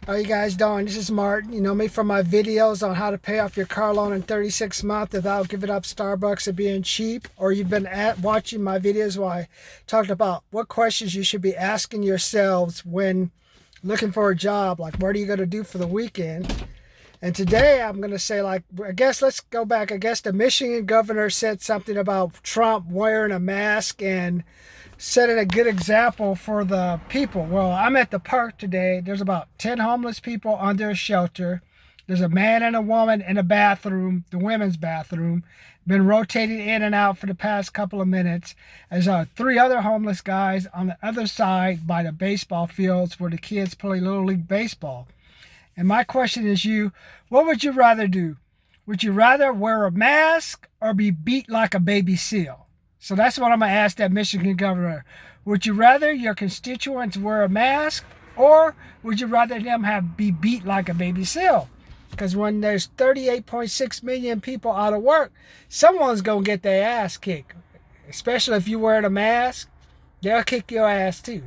How you guys doing? This is Martin. You know me from my videos on how to pay off your car loan in 36 months without giving up Starbucks or being cheap. Or you've been watching my videos where I talked about what questions you should be asking yourselves when looking for a job. Like, what are you going to do for the weekend? And today I'm going to say, like, I guess let's go back. I guess the Michigan governor said something about Trump wearing a mask and setting a good example for the people. Well, I'm at the park today. There's about 10 homeless people under a shelter. There's a man and a woman in a bathroom, the women's bathroom, been rotating in and out for the past couple of minutes. There's three other homeless guys on the other side by the baseball fields where the kids play Little League Baseball. And my question is what would you rather do? Would you rather wear a mask or be beat like a baby seal? So that's what I'm going to ask that Michigan governor. Would you rather your constituents wear a mask, or would you rather them be beat like a baby seal? Because when there's 38.6 million people out of work, someone's going to get their ass kicked. Especially if you wear a mask, they'll kick your ass too.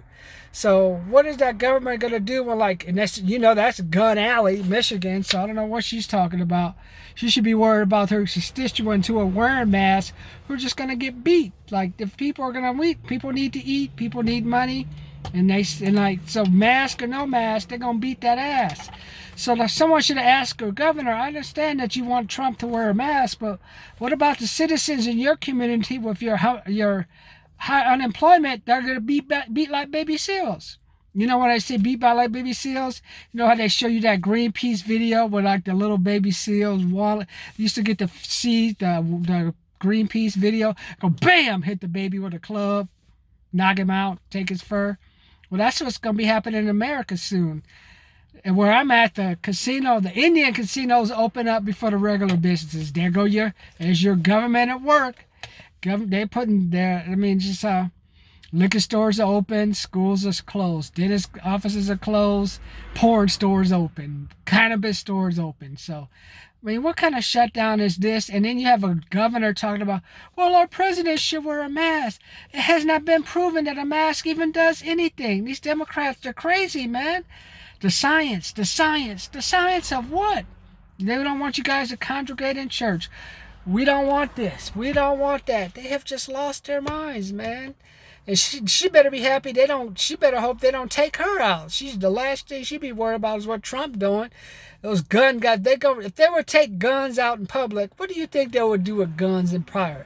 So what is that government going to do when, like, and that's, that's Gun Alley, Michigan, so I don't know what she's talking about. She should be worried about her constituents who are wearing masks who are just going to get beat. Like, if people are going to eat, people need to eat, people need money, so mask or no mask, they're going to beat that ass. So someone should have asked her, Governor, I understand that you want Trump to wear a mask, but what about the citizens in your community with your high unemployment? They're going to be beat like baby seals. You know when I say beat by like baby seals? You know how they show you that Greenpeace video where, like, the little baby seals wallet used to get to see the Greenpeace video, go bam, hit the baby with a club, knock him out, take his fur. Well, that's what's going to be happening in America soon. And where I'm at, the casino, the Indian casinos open up before the regular businesses. There's your government at work. They're putting liquor stores are open, schools are closed, dentist offices are closed, porn stores open, cannabis stores open. So, I mean, what kind of shutdown is this? And then you have a governor talking about, well, our president should wear a mask. It has not been proven that a mask even does anything. These Democrats are crazy, man. The science of what? They don't want you guys to congregate in church. We don't want this. We don't want that. They have just lost their minds, man. And she better be happy she better hope they don't take her out. The last thing she'd be worried about is what Trump doing. Those gun guys, if they would take guns out in public, what do you think they would do with guns in private?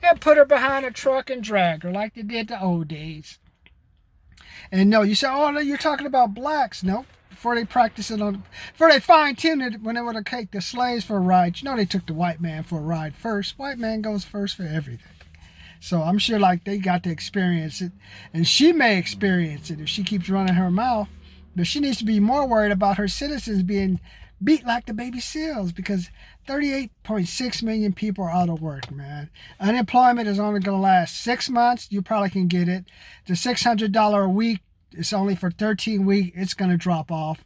And put her behind a truck and drag her like they did the old days. And no, you say, oh, no, you're talking about blacks. No. Before they fine-tuned it when they would have taken the slaves for a ride. They took the white man for a ride first. White man goes first for everything. So I'm sure, like, they got to experience it. And she may experience it if she keeps running her mouth. But she needs to be more worried about her citizens being beat like the baby seals, because 38.6 million people are out of work, man. Unemployment is only going to last 6 months. You probably can get it. The $600 a week, it's only for 13 weeks. It's going to drop off.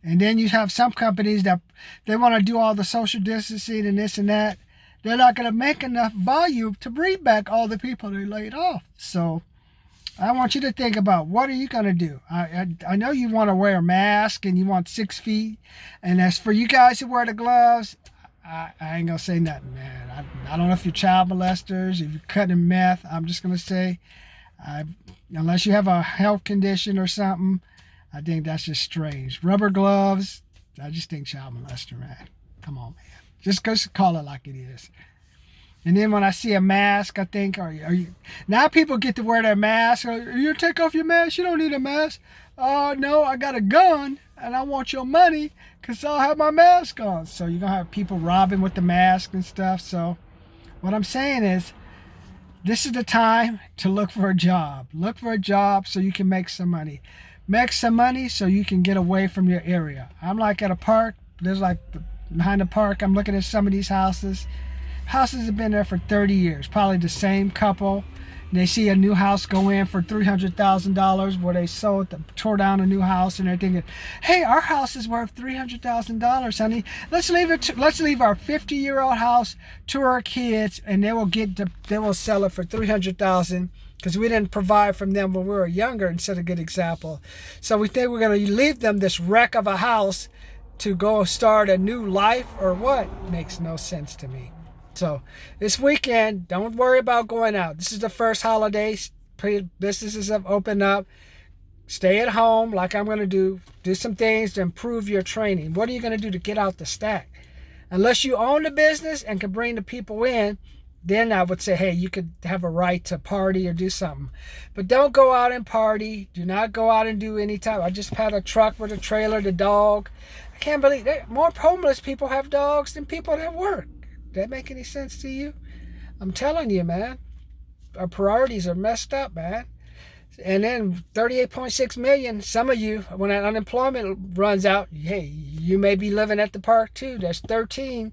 And then you have some companies that they want to do all the social distancing and this and that. They're not going to make enough volume to bring back all the people they laid off. So I want you to think about, what are you going to do? I know you want to wear a mask and you want 6 feet. And as for you guys who wear the gloves, I ain't going to say nothing, man. I don't know if you're child molesters, if you're cutting meth. I'm just going to say, unless you have a health condition or something, I think that's just strange. Rubber gloves, I just think child molester, man. Come on, man. Just call it like it is. And then when I see a mask, I think, are you? Now people get to wear their mask. You take off your mask? You don't need a mask. Oh, no, I got a gun, and I want your money because I'll have my mask on. So you're going to have people robbing with the mask and stuff. So what I'm saying is, this is the time to look for a job. Look for a job so you can make some money. Make some money so you can get away from your area. I'm like at a park. There's behind the park, I'm looking at some of these houses. Houses have been there for 30 years. Probably the same couple. They see a new house go in for $300,000 where they tore down a new house, and they're thinking, "Hey, our house is worth $300,000, honey. Let's leave our 50-year-old house to our kids, and they will sell it for $300,000 because we didn't provide for them when we were younger and set a good example. So we think we're going to leave them this wreck of a house to go start a new life, or what? Makes no sense to me." So this weekend, don't worry about going out. This is the first holiday. Businesses have opened up. Stay at home like I'm going to do. Do some things to improve your training. What are you going to do to get out the stack? Unless you own the business and can bring the people in, then I would say, hey, you could have a right to party or do something. But don't go out and party. Do not go out and do any time. I just had a truck with a trailer, the dog. I can't believe more homeless people have dogs than people that work. That make any sense to you? I'm telling you, man. Our priorities are messed up, man. And then 38.6 million, some of you, when that unemployment runs out, hey, you may be living at the park too. That's 13.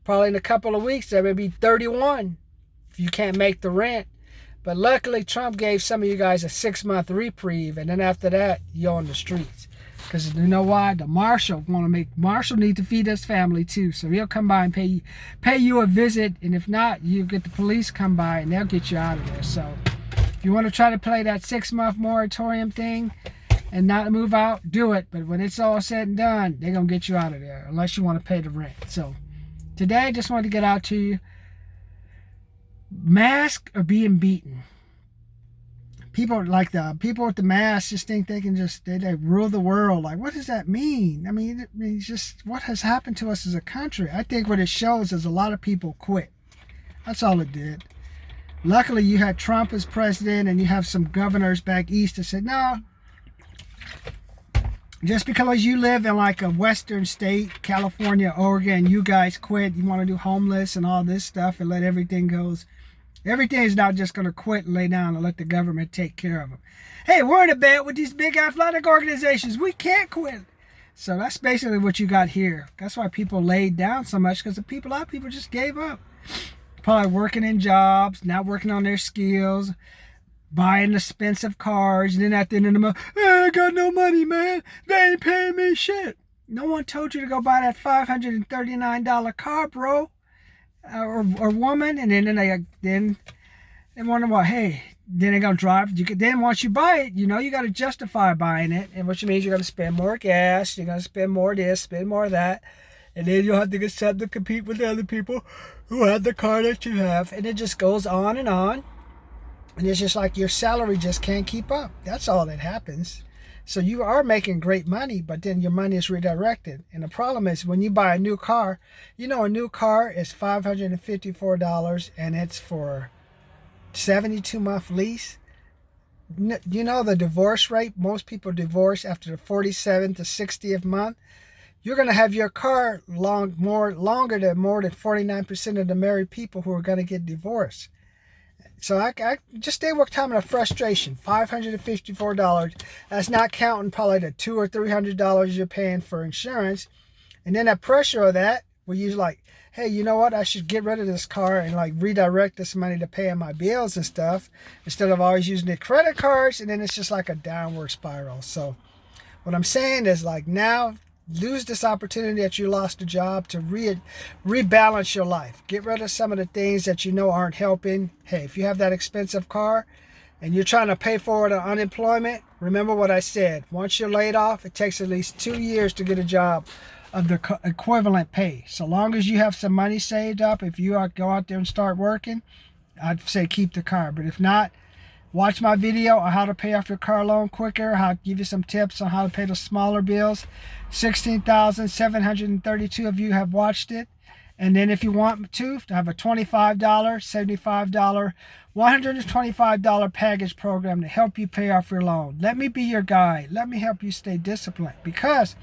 Probably in a couple of weeks, there may be 31 if you can't make the rent. But luckily, Trump gave some of you guys a 6-month reprieve, and then after that, you're on the streets. Because you know why? The marshal need to feed his family too. So he'll come by and pay you a visit. And if not, you get the police come by and they'll get you out of there. So if you want to try to play that 6-month moratorium thing and not move out, do it. But when it's all said and done, they're going to get you out of there unless you want to pay the rent. So today, I just wanted to get out to you. Masks are being beaten. People with the masks just think they can they rule the world. Like, what does that mean? I mean, it means just what has happened to us as a country. I think what it shows is a lot of people quit. That's all it did. Luckily, you had Trump as president, and you have some governors back east that said, no, just because you live in like a western state, California, Oregon, you guys quit, you want to do homeless and all this stuff and let everything goes. Everything is not just going to quit and lay down and let the government take care of them. Hey, we're in a bed with these big athletic organizations. We can't quit. So that's basically what you got here. That's why people laid down so much, because a lot of people just gave up. Probably working in jobs, not working on their skills, buying expensive cars, and then at the end of the month, hey, I got no money, man. They ain't paying me shit. No one told you to go buy that $539 car, bro. Or woman, and then they wonder why. Hey, then they're gonna drive. Then once you buy it, you got to justify buying it, and which means you're gonna spend more gas. You're gonna spend more this, spend more that, and then you'll have to get set to compete with the other people who have the car that you have, and it just goes on, and it's just like your salary just can't keep up. That's all that happens. So you are making great money, but then your money is redirected. And the problem is when you buy a new car, a new car is $554 and it's for 72-month lease. The divorce rate, most people divorce after the 47th to 60th month. You're going to have your car longer than more than 49% of the married people who are going to get divorced. So I just stay with time of frustration. $554. That's not counting probably the $200 or $300 you're paying for insurance. And then the pressure of that, where you're like, hey, you know what? I should get rid of this car and like redirect this money to paying my bills and stuff instead of always using the credit cards. And then it's just like a downward spiral. So what I'm saying is like now, lose this opportunity that you lost a job to rebalance your life. Get rid of some of the things that aren't helping. Hey, if you have that expensive car and you're trying to pay for it on unemployment, remember what I said. Once you're laid off, it takes at least 2 years to get a job of the equivalent pay. So long as you have some money saved up, if you go out there and start working, I'd say keep the car. But if not, watch my video on how to pay off your car loan quicker, how to give you some tips on how to pay the smaller bills. 16,732 of you have watched it. And then if you want to have a $25, $75, $125 package program to help you pay off your loan. Let me be your guide. Let me help you stay disciplined. Because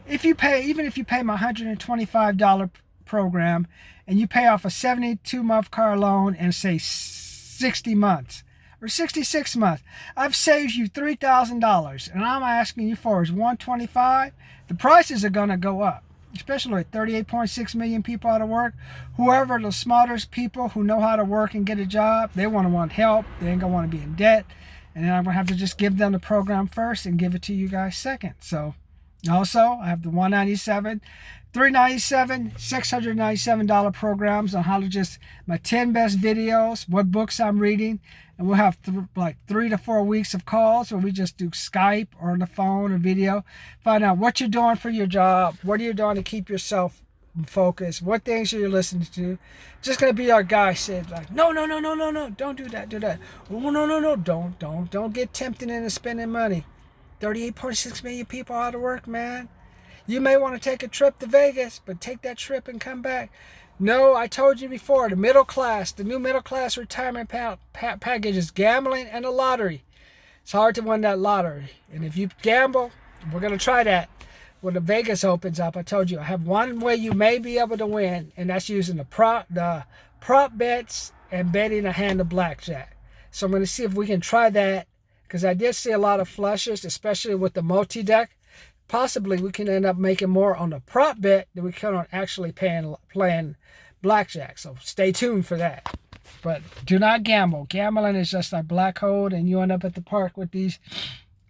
even if you pay my $125 program and you pay off a 72-month car loan and say 60 months, or 66 months, I've saved you $3,000, and I'm asking you for is $125. The prices are going to go up. especially with 38.6 million people out of work. Whoever the smartest people who know how to work and get a job, they want help. They ain't gonna want to be in debt. And then I'm gonna have to just give them the program first and give it to you guys second. So also I have the $197, $397, $697 programs on how to just my 10 best videos, what books I'm reading, and we'll have like 3 to 4 weeks of calls where we just do Skype or on the phone or video, find out what you're doing for your job, what are you doing to keep yourself focused, what things are you listening to. Just gonna be our guy said like, no, don't do that, oh no, don't get tempted into spending money. 38.6 million people out of work, man. You may want to take a trip to Vegas, but take that trip and come back. No, I told you before, the new middle class retirement package is gambling and a lottery. It's hard to win that lottery. And if you gamble, we're going to try that. When the Vegas opens up, I told you, I have one way you may be able to win, and that's using the prop bets and betting a hand of blackjack. So I'm going to see if we can try that, because I did see a lot of flushes, especially with the multi-deck. Possibly we can end up making more on the prop bet than we can on actually playing blackjack. So stay tuned for that. But do not gamble. Gambling is just a black hole, and you end up at the park with these,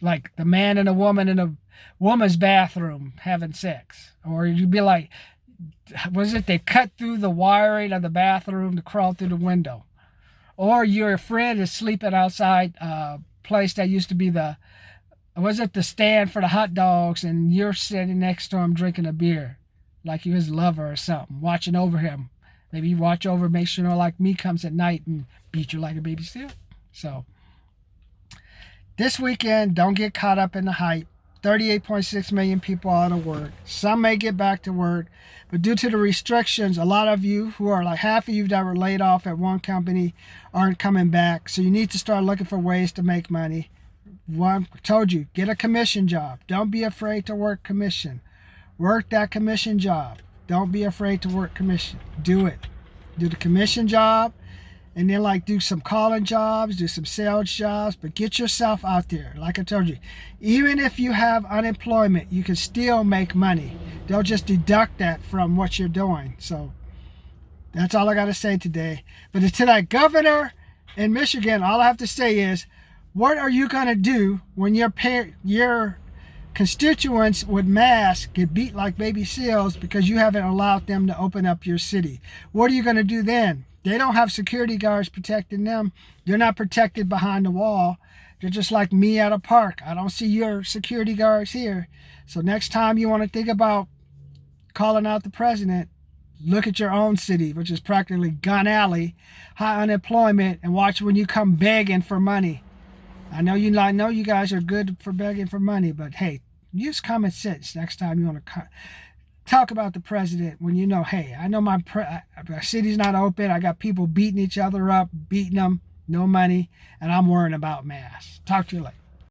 like the man and a woman in a woman's bathroom having sex. Or you'd be like, was it they cut through the wiring of the bathroom to crawl through the window? Or your friend is sleeping outside a place that used to be the stand for the hot dogs, and you're sitting next to him drinking a beer like you're his lover or something, watching over him. Maybe you watch over, make sure no like me comes at night and beat you like a baby seal. So this weekend, don't get caught up in the hype. 38.6 million people out of work. Some may get back to work, but due to the restrictions, a lot of you who are like half of you that were laid off at one company aren't coming back. So you need to start looking for ways to make money. Well, I told you, get a commission job. Don't be afraid to work commission. Work that commission job. Don't be afraid to work commission. Do it. Do the commission job, and then like do some calling jobs, do some sales jobs, but get yourself out there. Like I told you, even if you have unemployment, you can still make money. They'll just deduct that from what you're doing. So that's all I got to say today. But to that governor in Michigan, all I have to say is, what are you going to do when your constituents with masks get beat like baby seals because you haven't allowed them to open up your city? What are you going to do then? They don't have security guards protecting them. They're not protected behind the wall. They're just like me at a park. I don't see your security guards here. So next time you want to think about calling out the president, look at your own city, which is practically gun alley, high unemployment, and watch when you come begging for money. I know you guys are good for begging for money, but hey, use common sense next time you want to talk about the president when you know, hey, I know my city's not open. I got people beating each other up, beating them, no money, and I'm worrying about masks. Talk to you later.